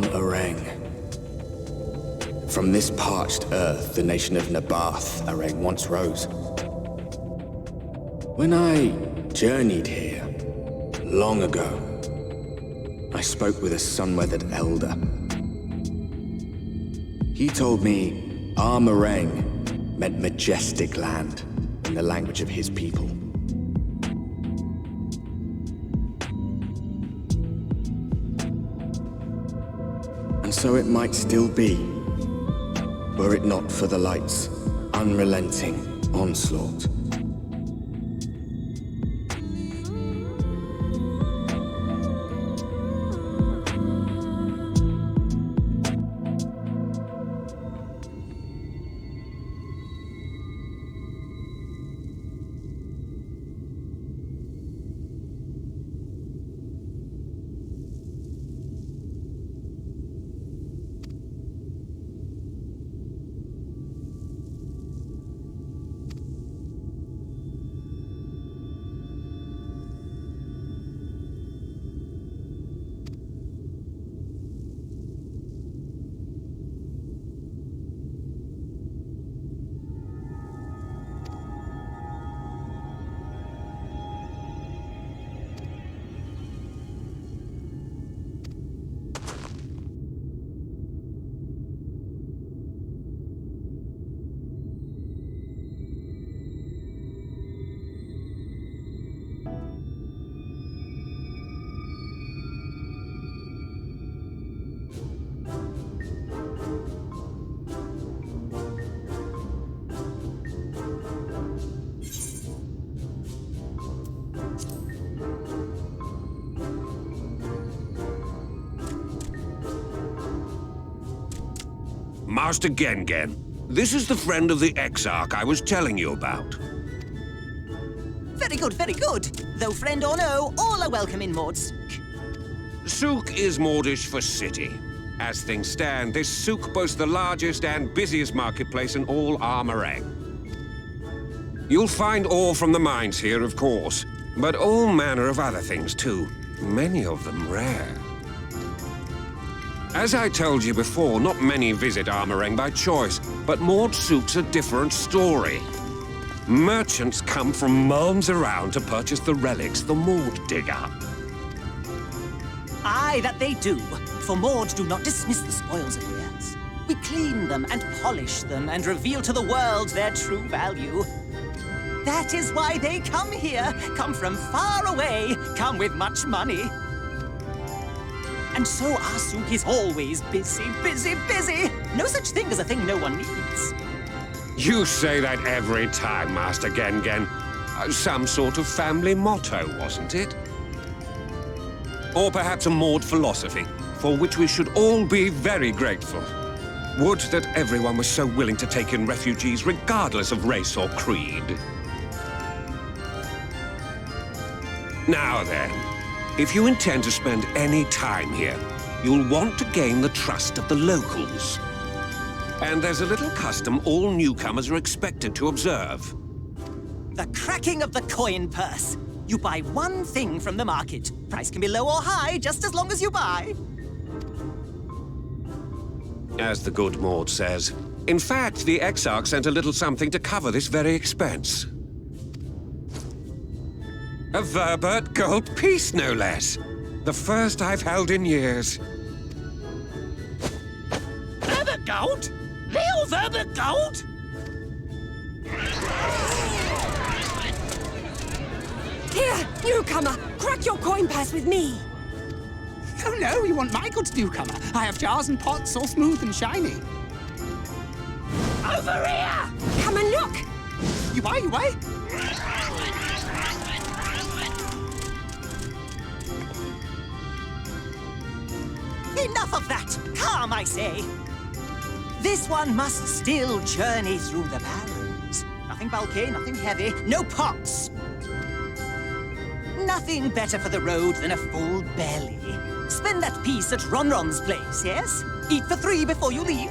Areng. From this parched earth, the nation of Nabath, Areng, once rose. When I journeyed here, long ago, I spoke with a sun-weathered elder. He told me Areng meant majestic land in the language of his people. And so it might still be, were it not for the light's unrelenting onslaught. Master Gengen, this is the friend of the Exarch I was telling you about. Very good, very good. Though friend or no, all are welcome in Maud's. Souk is Mordish for city. As things stand, this souk boasts the largest and busiest marketplace in all Armorang. You'll find ore from the mines here, of course, but all manner of other things too, many of them rare. As I told you before, not many visit Armorang by choice, but Maud Souk's a different story. Merchants come from miles around to purchase the relics the Maud dig up. Aye, that they do. For Maud do not dismiss the spoils of the earth. We clean them and polish them and reveal to the world their true value. That is why they come here, come from far away, come with much money. And so our souk is always busy, busy, busy. No such thing as a thing no one needs. You say that every time, Master Gengen. Some sort of family motto, wasn't it? Or perhaps a Maud philosophy, for which we should all be very grateful. Would that everyone was so willing to take in refugees regardless of race or creed. Now then, if you intend to spend any time here, you'll want to gain the trust of the locals. And there's a little custom all newcomers are expected to observe. The cracking of the coin purse. You buy one thing from the market. Price can be low or high, just as long as you buy. As the good Maud says. In fact, the Exarch sent a little something to cover this very expense. A Verbert gold piece, no less. The first I've held in years. Verbert gold? Real Verbert gold? Here, newcomer, crack your coin purse with me. Oh no, you want my goods, newcomer. I have jars and pots all smooth and shiny. Over here! Come and look. You buy, you buy. Enough of that! Calm, I say! This one must still journey through the barrens. Nothing bulky, nothing heavy, no pots. Nothing better for the road than a full belly. Spend that piece at Ronron's place, yes? Eat for 3 before you leave.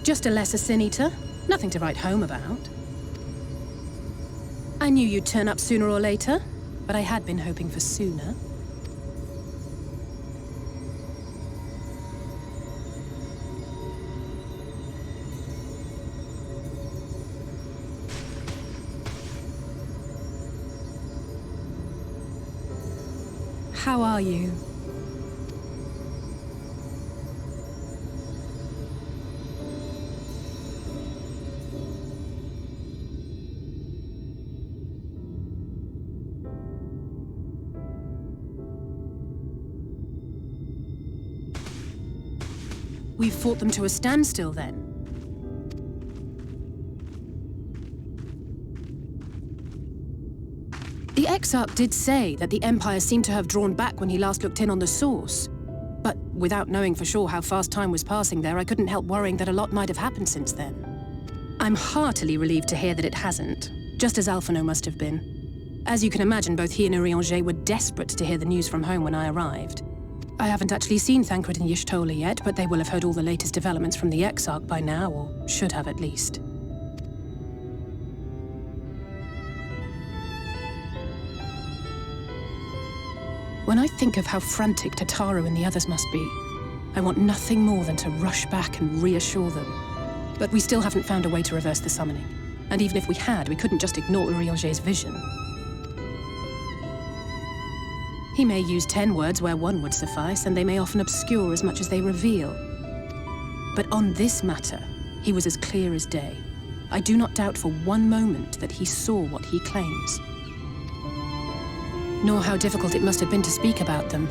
Just a lesser sin eater. Nothing to write home about. I knew you'd turn up sooner or later, but I had been hoping for sooner. How are you? We've fought them to a standstill, then. The Exarch did say that the Empire seemed to have drawn back when he last looked in on the source. But without knowing for sure how fast time was passing there, I couldn't help worrying that a lot might have happened since then. I'm heartily relieved to hear that it hasn't, just as Alphino must have been. As you can imagine, both he and Urianger were desperate to hear the news from home when I arrived. I haven't actually seen Thancred and Y'shtola yet, but they will have heard all the latest developments from the Exarch by now, or should have at least. When I think of how frantic Tataru and the others must be, I want nothing more than to rush back and reassure them. But we still haven't found a way to reverse the summoning. And even if we had, we couldn't just ignore Urianger's vision. He may use 10 words where 1 would suffice, and they may often obscure as much as they reveal. But on this matter, he was as clear as day. I do not doubt for one moment that he saw what he claims. Nor how difficult it must have been to speak about them.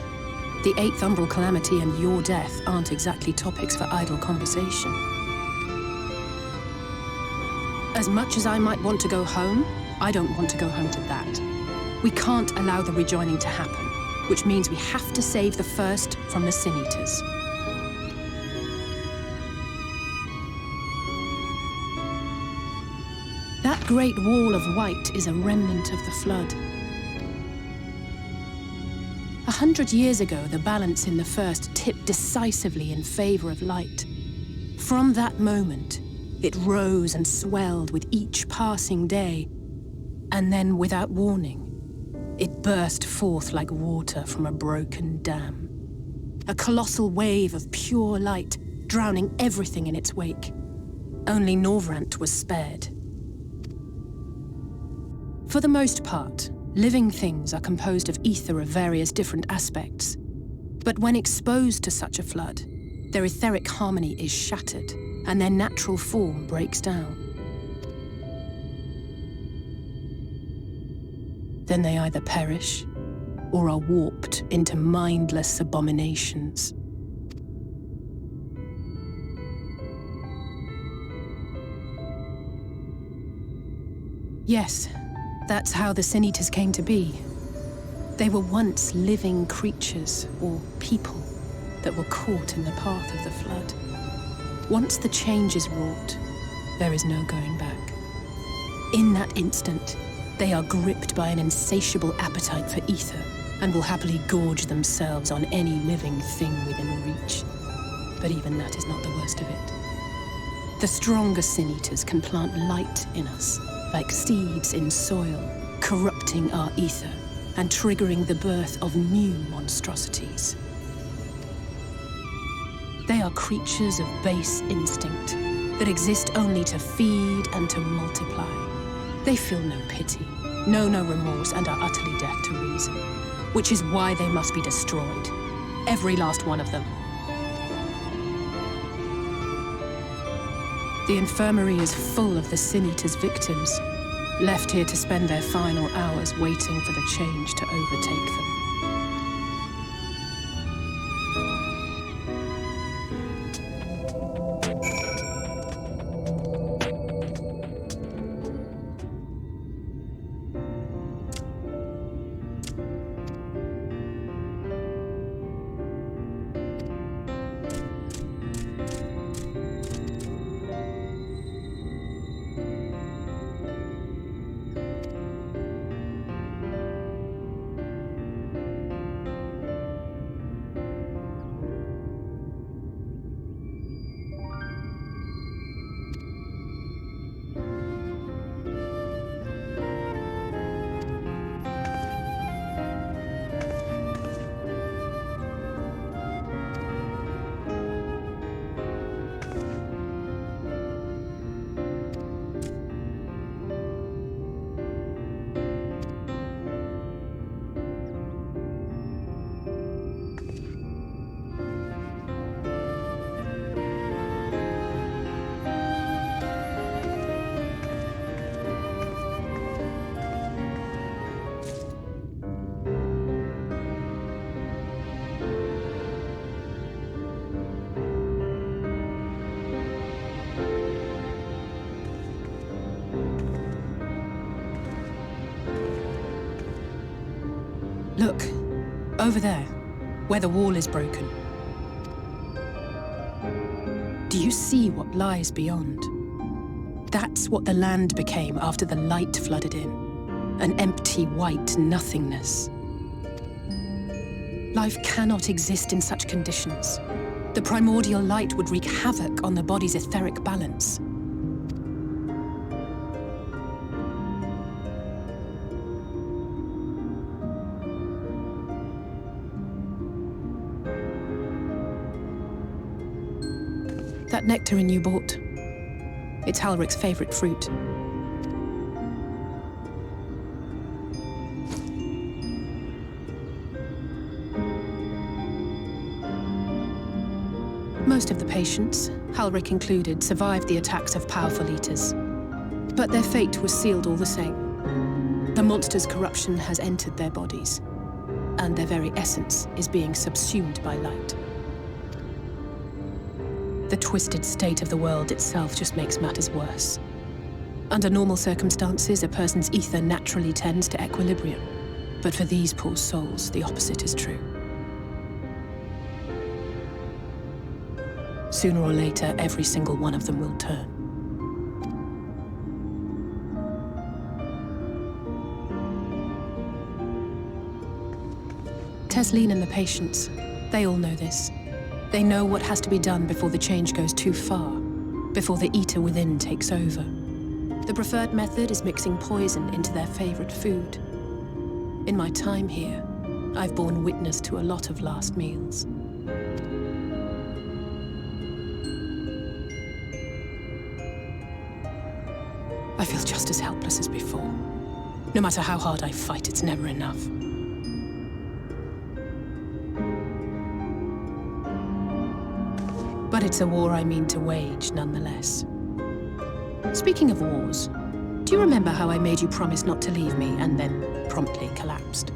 The 8th Umbral Calamity and your death aren't exactly topics for idle conversation. As much as I might want to go home, I don't want to go home to that. We can't allow the rejoining to happen, which means we have to save the First from the Sin Eaters. That great wall of white is a remnant of the Flood. 100 years ago, the balance in the First tipped decisively in favor of light. From that moment, it rose and swelled with each passing day, and then, without warning, it burst forth like water from a broken dam. A colossal wave of pure light, drowning everything in its wake. Only Norvrant was spared. For the most part, living things are composed of ether of various different aspects. But when exposed to such a flood, their etheric harmony is shattered, and their natural form breaks down. Then they either perish, or are warped into mindless abominations. Yes, that's how the Sin Eaters came to be. They were once living creatures, or people, that were caught in the path of the Flood. Once the change is wrought, there is no going back. In that instant, they are gripped by an insatiable appetite for ether, and will happily gorge themselves on any living thing within reach. But even that is not the worst of it. The stronger Sin Eaters can plant light in us, like seeds in soil, corrupting our ether and triggering the birth of new monstrosities. They are creatures of base instinct that exist only to feed and to multiply. They feel no pity, know no remorse, and are utterly deaf to reason, which is why they must be destroyed. Every last one of them. The infirmary is full of the Sin Eaters' victims, left here to spend their final hours waiting for the change to overtake them. Look, over there, where the wall is broken. Do you see what lies beyond? That's what the land became after the light flooded in. An empty, white nothingness. Life cannot exist in such conditions. The primordial light would wreak havoc on the body's etheric balance. That nectarine you bought, it's Halric's favorite fruit. Most of the patients, Halric included, survived the attacks of powerful eaters. But their fate was sealed all the same. The monster's corruption has entered their bodies, and their very essence is being subsumed by light. The twisted state of the world itself just makes matters worse. Under normal circumstances, a person's ether naturally tends to equilibrium. But for these poor souls, the opposite is true. Sooner or later, every single one of them will turn. Tesleen and the patients, they all know this. They know what has to be done before the change goes too far, before the eater within takes over. The preferred method is mixing poison into their favorite food. In my time here, I've borne witness to a lot of last meals. I feel just as helpless as before. No matter how hard I fight, it's never enough. But it's a war I mean to wage, nonetheless. Speaking of wars, do you remember how I made you promise not to leave me and then promptly collapsed?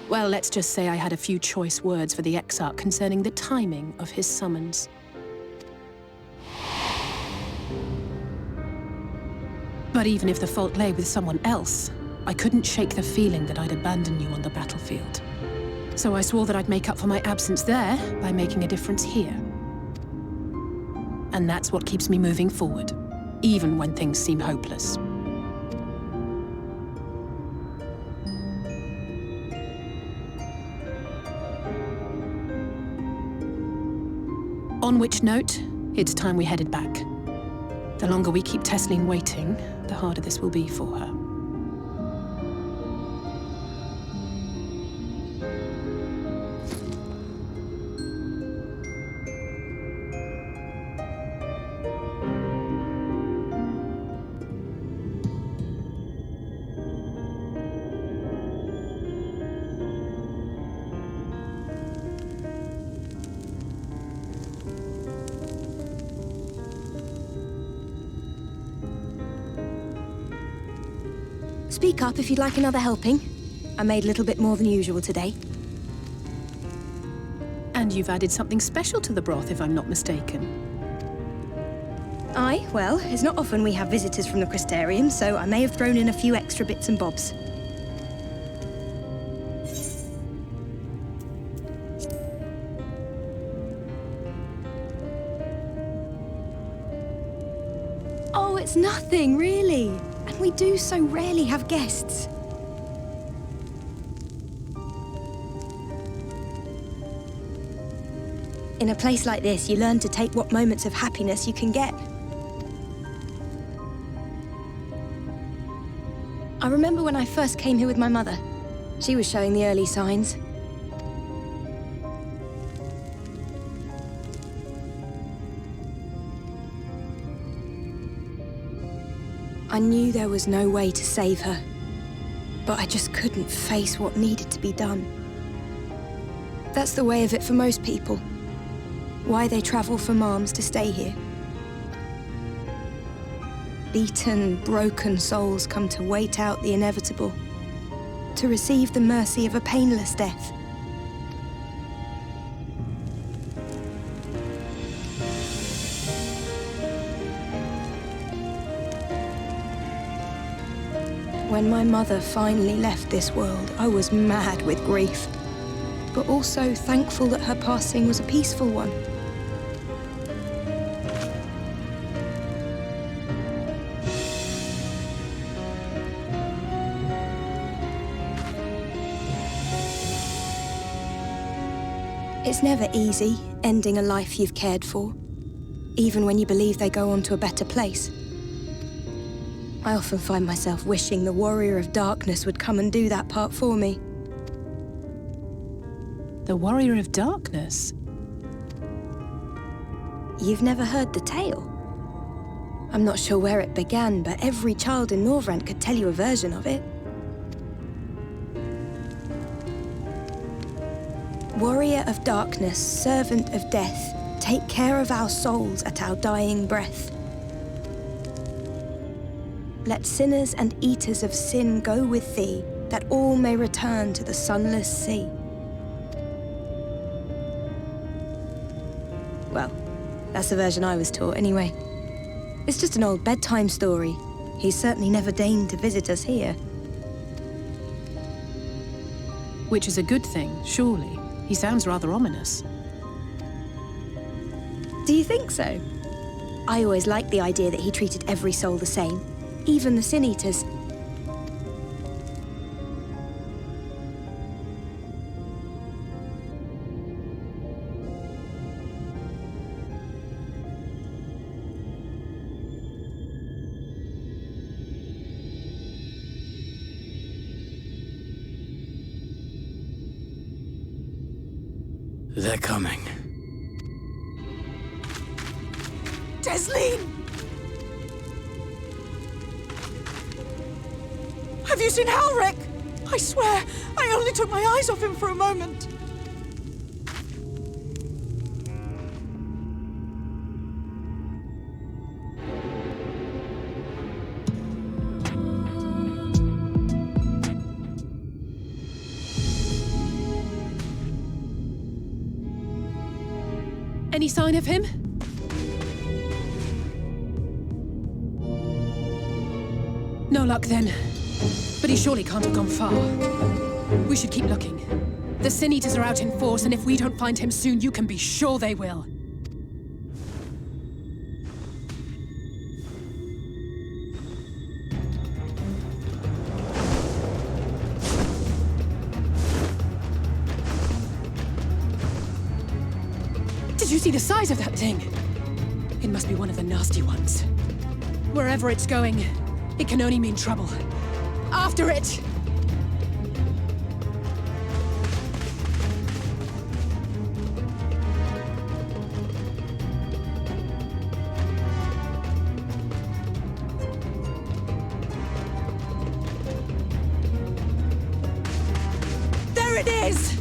Well, let's just say I had a few choice words for the Exarch concerning the timing of his summons. But even if the fault lay with someone else, I couldn't shake the feeling that I'd abandon you on the battlefield. So I swore that I'd make up for my absence there by making a difference here. And that's what keeps me moving forward, even when things seem hopeless. On which note, it's time we headed back. The longer we keep Tesleen waiting, the harder this will be for her. Speak up if you'd like another helping. I made a little bit more than usual today. And you've added something special to the broth, if I'm not mistaken. Aye, well, it's not often we have visitors from the Crystarium, so I may have thrown in a few extra bits and bobs. Oh, it's nothing, really. And we do so rarely have guests. In a place like this, you learn to take what moments of happiness you can get. I remember when I first came here with my mother. She was showing the early signs. I knew there was no way to save her, but I just couldn't face what needed to be done. That's the way of it for most people. Why they travel from arms to stay here. Beaten, broken souls come to wait out the inevitable, to receive the mercy of a painless death. When my mother finally left this world, I was mad with grief, but also thankful that her passing was a peaceful one. It's never easy, ending a life you've cared for, even when you believe they go on to a better place. I often find myself wishing the Warrior of Darkness would come and do that part for me. The Warrior of Darkness? You've never heard the tale? I'm not sure where it began, but every child in Norvrent could tell you a version of it. Warrior of Darkness, servant of death, take care of our souls at our dying breath. Let sinners and eaters of sin go with thee, that all may return to the sunless sea. Well, that's the version I was taught anyway. It's just an old bedtime story. He's certainly never deigned to visit us here. Which is a good thing, surely. He sounds rather ominous. Do you think so? I always liked the idea that he treated every soul the same, even the Sin Eaters. They're coming. Desleen! Have you seen Halric? I swear, I only took my eyes off him for a moment. Any sign of him? No luck then. But he surely can't have gone far. We should keep looking. The Sin Eaters are out in force, and if we don't find him soon, you can be sure they will. Did you see the size of that thing? It must be one of the nasty ones. Wherever it's going, it can only mean trouble. After it! There it is!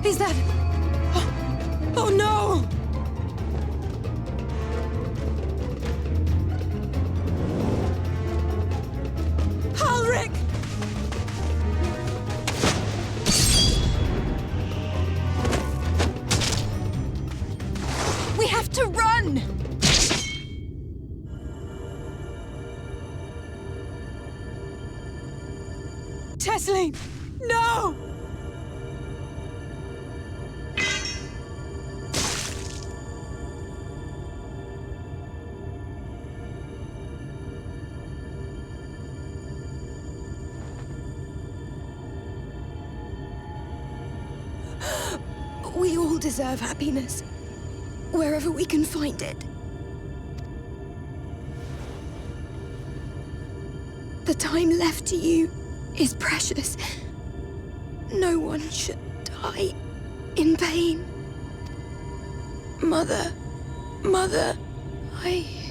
Is that... Oh no! Halric! We have to run! Desleen! No! We all deserve happiness, wherever we can find it. The time left to you is precious. No one should die in pain. Mother, I...